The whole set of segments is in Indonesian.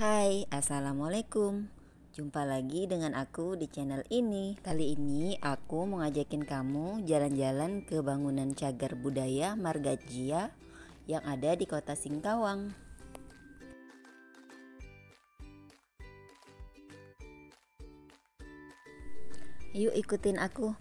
Hai, Assalamualaikum. Jumpa lagi dengan aku di channel ini. Kali ini aku mau ngajakin kamu jalan-jalan ke bangunan cagar budaya Margajia yang ada di kota Singkawang. Yuk ikutin aku.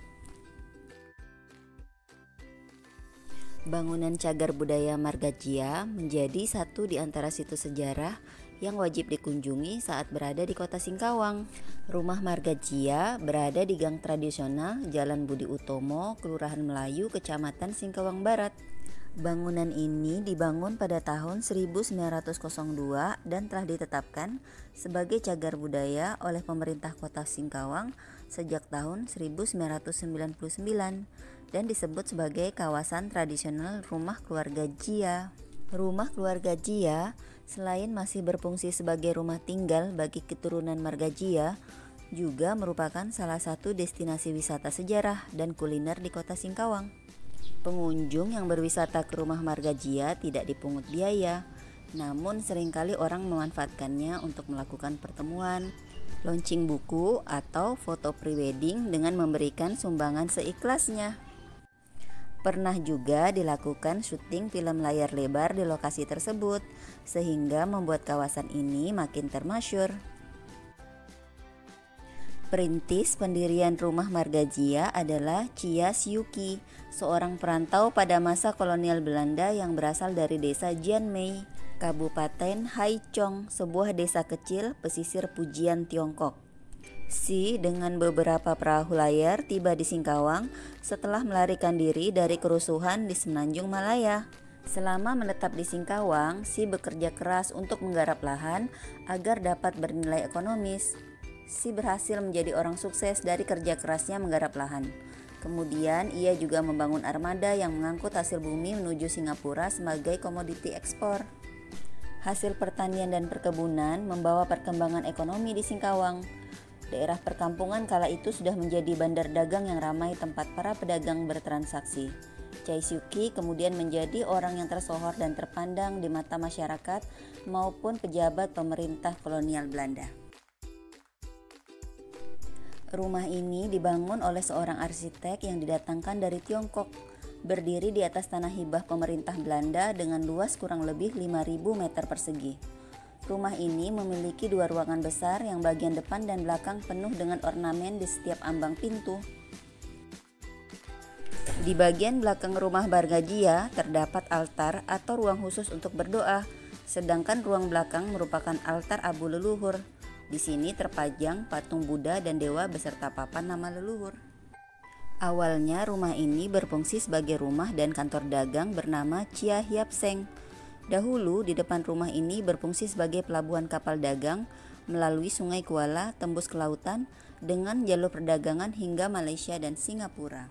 Bangunan cagar budaya Margajia menjadi satu di antara situs sejarah yang wajib dikunjungi saat berada di kota Singkawang. Rumah Margajia berada di gang tradisional Jalan Budi Utomo, Kelurahan Melayu, Kecamatan Singkawang Barat. Bangunan ini dibangun pada tahun 1902 dan telah ditetapkan sebagai cagar budaya oleh pemerintah kota Singkawang sejak tahun 1999 dan disebut sebagai kawasan tradisional rumah keluarga Jia. Rumah keluarga Jia selain masih berfungsi sebagai rumah tinggal bagi keturunan Margajia, juga merupakan salah satu destinasi wisata sejarah dan kuliner di kota Singkawang. Pengunjung yang berwisata ke rumah Margajia tidak dipungut biaya, namun seringkali orang memanfaatkannya untuk melakukan pertemuan, launching buku, atau foto prewedding dengan memberikan sumbangan seikhlasnya. Pernah juga dilakukan syuting film layar lebar di lokasi tersebut, sehingga membuat kawasan ini makin termasyur. Perintis pendirian rumah Margajia adalah Chia Syuki, seorang perantau pada masa kolonial Belanda yang berasal dari desa Jianmei, Kabupaten Haichong, sebuah desa kecil pesisir Pujian, Tiongkok. Si dengan beberapa perahu layar tiba di Singkawang setelah melarikan diri dari kerusuhan di Semenanjung Malaya. Selama menetap di Singkawang, Si bekerja keras untuk menggarap lahan agar dapat bernilai ekonomis. Si berhasil menjadi orang sukses dari kerja kerasnya menggarap lahan. Kemudian ia juga membangun armada yang mengangkut hasil bumi menuju Singapura sebagai komoditi ekspor. Hasil pertanian dan perkebunan membawa perkembangan ekonomi di Singkawang. Daerah perkampungan kala itu sudah menjadi bandar dagang yang ramai tempat para pedagang bertransaksi. Chai Syuki kemudian menjadi orang yang tersohor dan terpandang di mata masyarakat maupun pejabat pemerintah kolonial Belanda. Rumah ini dibangun oleh seorang arsitek yang didatangkan dari Tiongkok, berdiri di atas tanah hibah pemerintah Belanda dengan luas kurang lebih 5.000 meter persegi. Rumah ini memiliki dua ruangan besar yang bagian depan dan belakang penuh dengan ornamen di setiap ambang pintu. Di bagian belakang rumah Margajia terdapat altar atau ruang khusus untuk berdoa, sedangkan ruang belakang merupakan altar abu leluhur. Di sini terpajang patung Buddha dan dewa beserta papan nama leluhur. Awalnya rumah ini berfungsi sebagai rumah dan kantor dagang bernama Chia Hiap Seng. Dahulu di depan rumah ini berfungsi sebagai pelabuhan kapal dagang melalui Sungai Kuala tembus ke lautan dengan jalur perdagangan hingga Malaysia dan Singapura.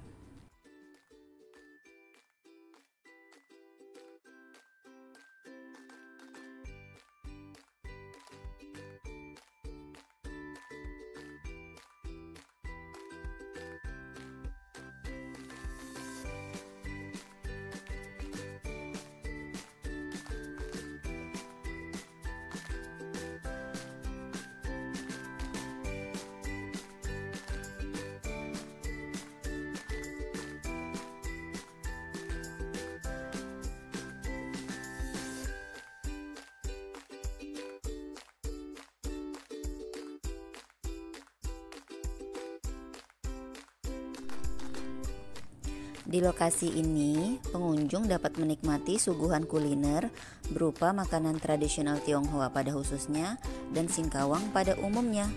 Di lokasi ini, pengunjung dapat menikmati suguhan kuliner berupa makanan tradisional Tionghoa pada khususnya dan Singkawang pada umumnya.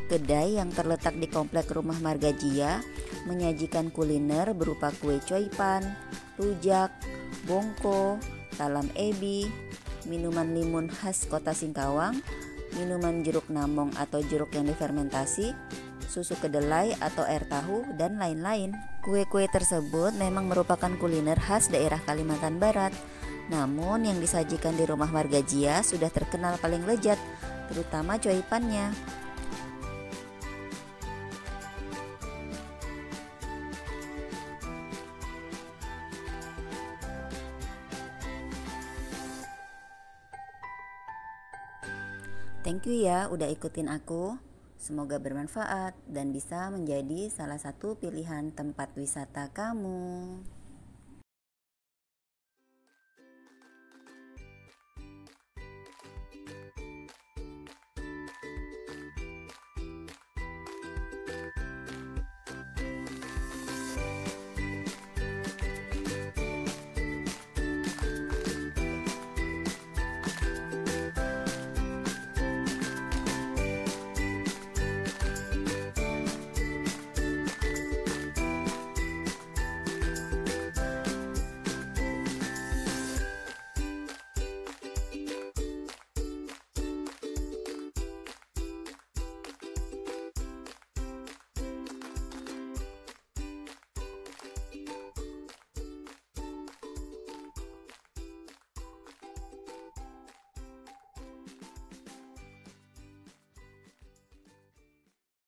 Kedai yang terletak di komplek rumah Margajia menyajikan kuliner berupa kue choy pan, rujak, bongko, talam ebi, minuman limun khas kota Singkawang, minuman jeruk namong atau jeruk yang difermentasi, susu kedelai atau air tahu, dan lain-lain. Kue-kue tersebut memang merupakan kuliner khas daerah Kalimantan Barat. Namun yang disajikan di rumah Margajia sudah terkenal paling lezat, terutama choy pannya. Thank you ya udah ikutin aku. Semoga bermanfaat dan bisa menjadi salah satu pilihan tempat wisata kamu.